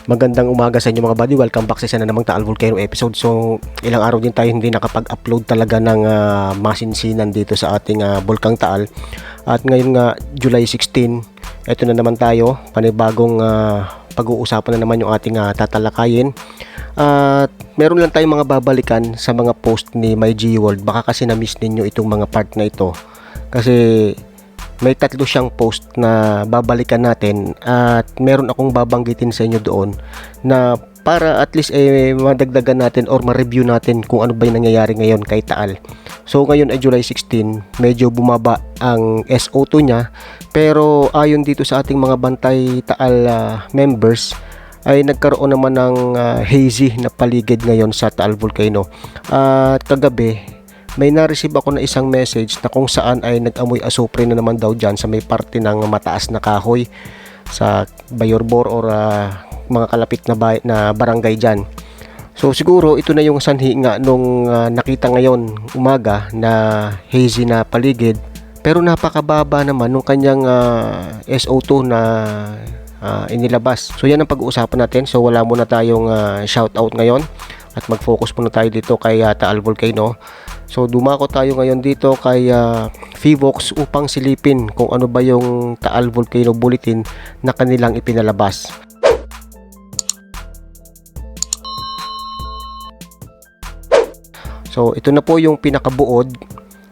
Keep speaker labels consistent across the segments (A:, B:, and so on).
A: Magandang umaga sa inyo mga buddy. Welcome back sa isa na namang Taal Volcano episode. So ilang araw din tayo hindi nakapag-upload talaga ng masinsinan dito sa ating Bulkang Taal. At ngayon nga July 16, eto na naman tayo. Panibagong pag-uusapan na naman yung ating tatalakayin. At meron lang tayong mga babalikan sa mga post ni MyGWorld. Baka kasi na-miss ninyo itong mga part na ito. Kasi may tatlo siyang post na babalikan natin at meron akong babanggitin sa inyo doon na para at least madagdagan natin or ma-review natin kung ano ba yung nangyayari ngayon kay Taal. So ngayon ay July 16, medyo bumaba ang SO2 niya, pero ayon dito sa ating mga Bantay Taal members ay nagkaroon naman ng hazy na paligid ngayon sa Taal Volcano. At kagabi may na-receive ako na isang message na kung saan ay nag-amoy asupre na naman daw dyan sa may parte ng mataas na kahoy sa Bayorbor or mga kalapit na barangay dyan. So siguro ito na yung sanhi nga nung nakita ngayon umaga na hazy na paligid, pero napakababa naman nung kanyang SO2 na inilabas. So yan ang pag-uusapan natin. So wala muna tayong shoutout ngayon at mag-focus muna tayo dito kay Taal Volcano. So dumako tayo ngayon dito kay Fivox upang silipin kung ano ba yung Taal Volcano Bulletin na kanilang ipinalabas. So ito na po yung pinakabuod.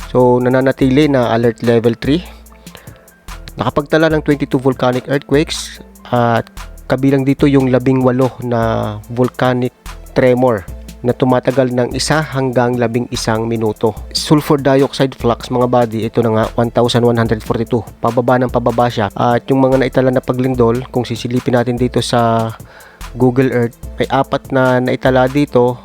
A: So nananatili na alert level 3. Nakapagtala ng 22 volcanic earthquakes at kabilang dito yung 18 na volcanic tremor na tumatagal ng 1 hanggang 11 minuto. Sulfur dioxide flux mga buddy, ito na nga 1142. Pababa ng pababa siya. At yung mga naitala na paglindol, kung sisilipin natin dito sa Google Earth, may 4 na naitala dito.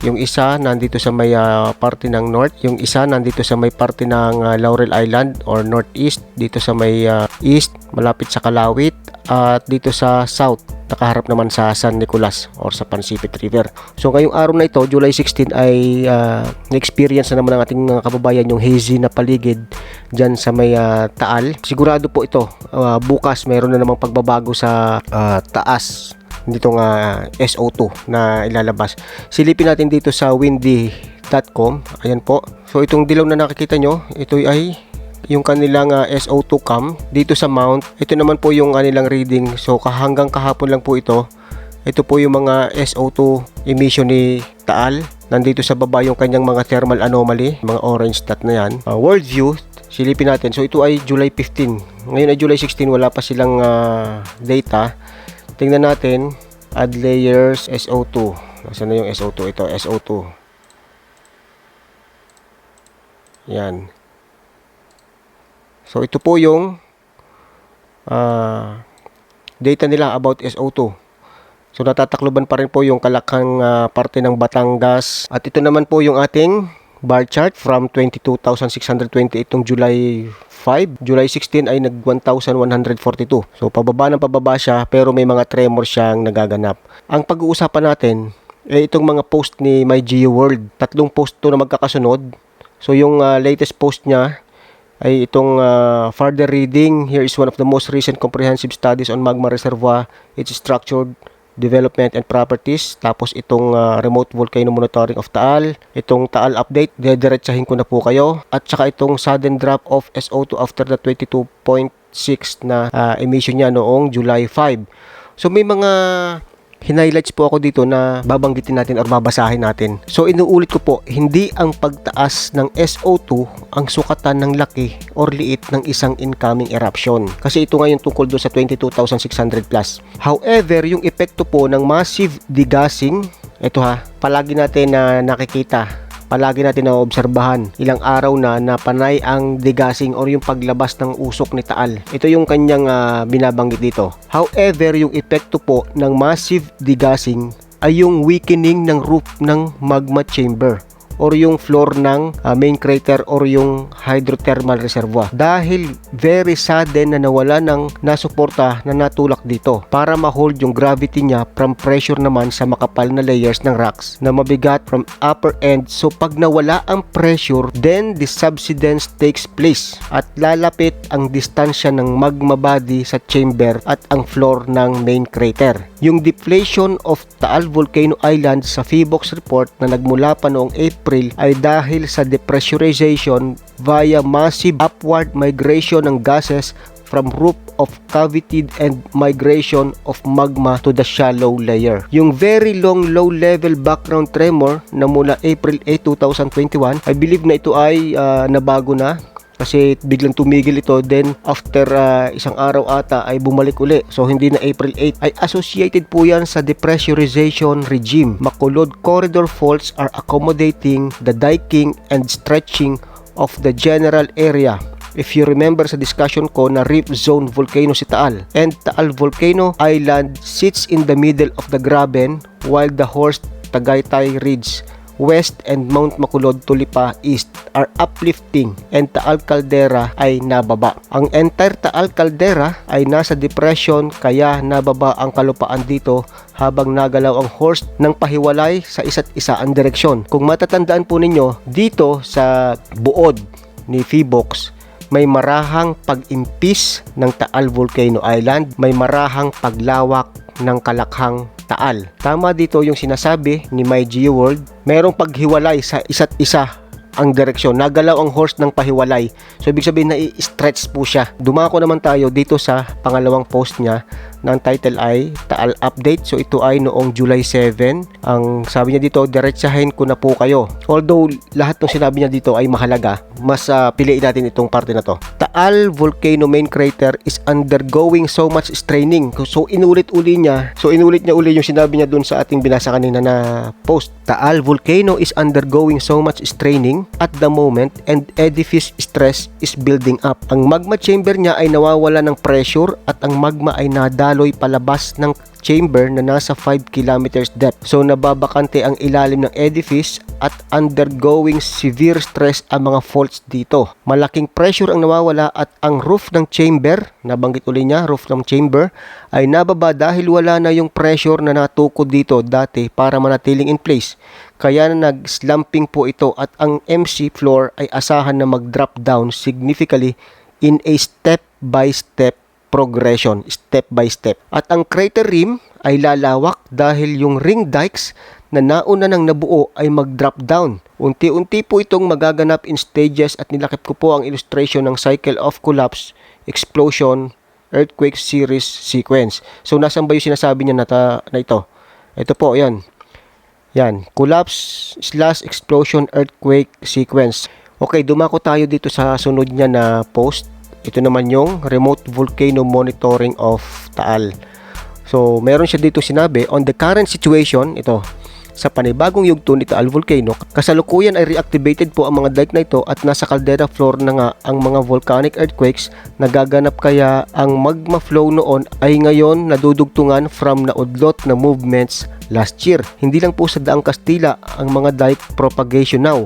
A: Yung isa nandito sa may parte ng north, yung isa nandito sa may parte ng Laurel Island or northeast, dito sa may east malapit sa Kalawit, at dito sa south nakaharap naman sa San Nicolas or sa Pansipit River. So ngayong araw na ito, July 16, ay na-experience na naman ng ating mga kababayan yung hazy na paligid dyan sa may Taal. Sigurado po ito, bukas mayroon na namang pagbabago sa taas dito nga SO2 na ilalabas. Silipin natin dito sa windy.com. Ayan po. So itong dilaw na nakikita nyo, ito ay yung kanilang SO2 cam dito sa mount. Ito naman po yung kanilang reading. So hanggang kahapon lang po ito. Ito po yung mga SO2 emission ni Taal. Nandito sa baba yung kanyang mga thermal anomaly, mga orange dot na yan. World view, silipin natin. So ito ay July 15. Ngayon ay July 16, wala pa silang data. Tingnan natin, add layers SO2. Nasaan na yung SO2? Ito, SO2. Yan. So, ito po yung data nila about SO2. So, natatakloban pa rin po yung kalakang parte ng Batangas. At ito naman po yung ating bar chart from 22,620 itong July 5. July 16 ay nag 1,142. So pababa ng pababa siya, pero may mga tremor siyang nagaganap. Ang pag-uusapan natin itong mga post ni MyGWorld. 3 post to na magkakasunod. So yung latest post niya ay itong further reading. Here is one of the most recent comprehensive studies on magma reservoir, its structure, development and properties. Tapos itong remote volcano monitoring of Taal, itong Taal update, dediretsahin ko na po kayo, at saka itong sudden drop of SO2 after the 22.6 na emission niya noong July 5. So may mga highlights po ako dito na babanggitin natin or babasahin natin. So inuulit ko po, hindi ang pagtaas ng SO2 ang sukatan ng laki or liit ng isang incoming eruption. Kasi ito ngayon tungkol doon sa 22,600 plus. However, yung epekto po ng massive degassing, ito palagi natin na nakikita, palagi natin na obserbahan ilang araw na panay ang degassing or yung paglabas ng usok ni Taal. Ito yung kanyang binabanggit dito. However, yung epekto po ng massive degassing ay yung weakening ng roof ng magma chamber or yung floor ng main crater or yung hydrothermal reservoir. Dahil very sudden na nawala ng nasuporta na natulak dito para ma-hold yung gravity niya from pressure naman sa makapal na layers ng rocks na mabigat from upper end. So pag nawala ang pressure, then the subsidence takes place at lalapit ang distansya ng magma body sa chamber at ang floor ng main crater. Yung deflation of Taal Volcano Island sa PHIVOLCS report na nagmula pa noong April ay dahil sa depressurization via massive upward migration ng gases from roof of cavity and migration of magma to the shallow layer. Yung very long low level background tremor na mula April 8, 2021, I believe na ito ay nabago na kasi biglang tumigil ito, then after isang araw ata ay bumalik uli. So hindi na April 8. Ay associated po yan sa depressurization regime. Makulod corridor faults are accommodating the diking and stretching of the general area. If you remember sa discussion ko na rift zone volcano si Taal, and Taal Volcano Island sits in the middle of the graben while the Horst Tagaytay Ridge West and Mount Makulod Tulipa East are uplifting and Taal Caldera ay nababa. Ang entire Taal Caldera ay nasa depression kaya nababa ang kalupaan dito habang nagalaw ang Horst ng pahiwalay sa isa't isa ang direksyon. Kung matatandaan po ninyo, dito sa buod ni PHIVOLCS, may marahang pag-impis ng Taal Volcano Island, may marahang paglawak ng Kalakhang Taal. Tama dito yung sinasabi ni My GeoWorld, mayroong paghiwalay sa isa't isa ang direksyon. Nagalaw ang Horst ng pahiwalay. So ibig sabihin na i-stretch po siya. Dumako naman tayo dito sa pangalawang post niya na ang title ay Taal Update. So ito ay noong July 7. Ang sabi niya dito, diretsahin ko na po kayo. Although lahat ng sinabi niya dito ay mahalaga, mas piliin natin itong parte na to. Taal Volcano Main Crater is undergoing so much straining. So inulit niya uli yung sinabi niya dun sa ating binasa kanina na post. Taal Volcano is undergoing so much straining at the moment and edifice stress is building up. Ang magma chamber niya ay nawawala ng pressure at ang magma ay nadaloy palabas ng chamber na nasa 5 kilometers depth. So nababakante ang ilalim ng edifice at undergoing severe stress ang mga faults dito. Malaking pressure ang nawawala at ang roof ng chamber, nabanggit uli niya, roof ng chamber ay nababa dahil wala na yung pressure na natukod dito dati para manatiling in place. Kaya na nag-slumping po ito at ang MC floor ay asahan na mag-drop down significantly in a step-by-step progression, step by step. At ang crater rim ay lalawak dahil yung ring dikes na nauna nang nabuo ay mag-drop down. Unti-unti po itong magaganap in stages at nilakip ko po ang illustration ng cycle of collapse, explosion, earthquake series sequence. So nasan ba yung sinasabi niya na ito? Ito po, yan. Yan, collapse / explosion earthquake sequence. Okay, dumako tayo dito sa sunod niya na post. Ito naman yung remote volcano monitoring of Taal. So, meron siya dito sinabi, on the current situation, ito, sa panibagong yugto ni Taal Volcano, kasalukuyan ay reactivated po ang mga dike na ito at nasa caldera floor na nga ang mga volcanic earthquakes. Nagaganap kaya ang magma flow noon ay ngayon nadudugtungan from naudlot na movements last year. Hindi lang po sa Daang Kastila ang mga dike propagation now.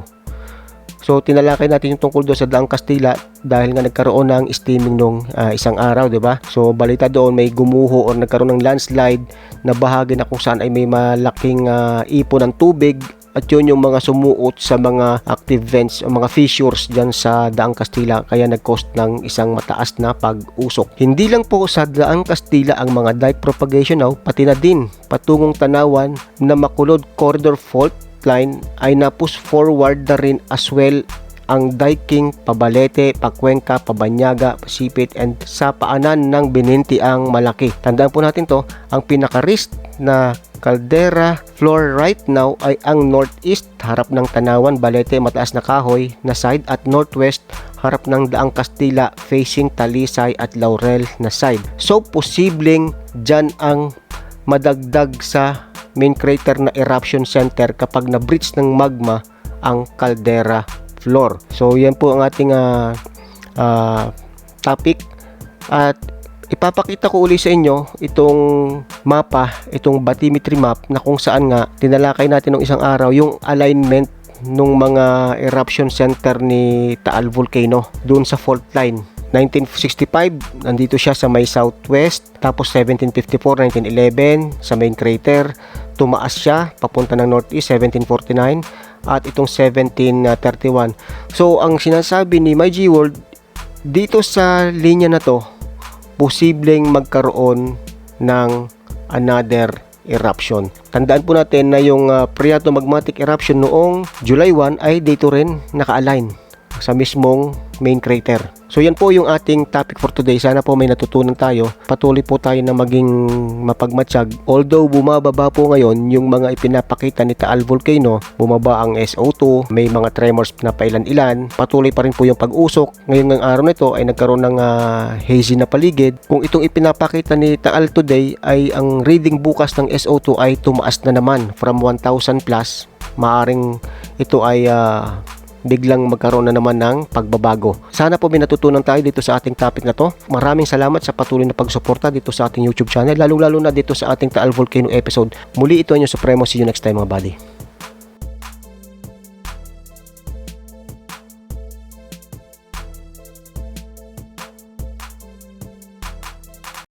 A: So tinalakay natin yung tungkol doon sa Daang Kastila dahil nga nagkaroon ng steaming nung isang araw, 'di ba? So balita doon may gumuho or nagkaroon ng landslide na bahagi na kung saan ay may malaking ipon ng tubig at yun yung mga sumuot sa mga active vents o mga fissures dyan sa Daang Kastila kaya nag-cause ng isang mataas na pag-usok. Hindi lang po sa Daang Kastila ang mga dike propagation now, pati na din patungong Tanawan na Makulod Corridor Fault line ay na-push forward na rin as well ang diking Pabalete, Pacuenca, Pabanyaga, Pasipit and sa paanan ng Bininti ang malaki. Tandaan po natin to, ang pinaka-risk na caldera floor right now ay ang northeast, harap ng Tanawan, Balete, mataas na kahoy na side at northwest, harap ng Daang Kastila, facing Talisay at Laurel na side. So, posibleng dyan ang madagdag sa main crater na eruption center kapag na-breach ng magma ang caldera floor. So yan po ang ating topic at ipapakita ko uli sa inyo itong mapa, itong bathymetry map na kung saan nga tinalakay natin ng isang araw yung alignment nung mga eruption center ni Taal Volcano doon sa fault line. 1965, nandito siya sa may southwest. Tapos 1754, 1911, sa main crater. Tumaas siya, papunta ng northeast, 1749. At itong 1731. So, ang sinasabi ni MyG World, dito sa linya na to, posibleng magkaroon ng another eruption. Tandaan po natin na yung phreatomagmatic eruption noong July 1 ay dito rin naka-align sa mismong main crater. So yan po yung ating topic for today. Sana po may natutunan tayo. Patuloy po tayo na maging mapagmatsyag. Although bumababa po ngayon yung mga ipinapakita ni Taal Volcano, bumaba ang SO2, may mga tremors na pailan-ilan, patuloy pa rin po yung pag-usok. Ngayon ng araw na ito ay nagkaroon ng hazy na paligid. Kung itong ipinapakita ni Taal today ay ang reading bukas ng SO2 ay tumaas na naman from 1,000 plus, maaring ito ay biglang magkaroon na naman ng pagbabago. Sana po may natutunan tayo dito sa ating topic na to. Maraming salamat sa patuloy na pagsuporta dito sa ating YouTube channel, lalong-lalo na dito sa ating Taal Volcano episode. Muli ito ang inyong Supremo. See you next time mga buddy.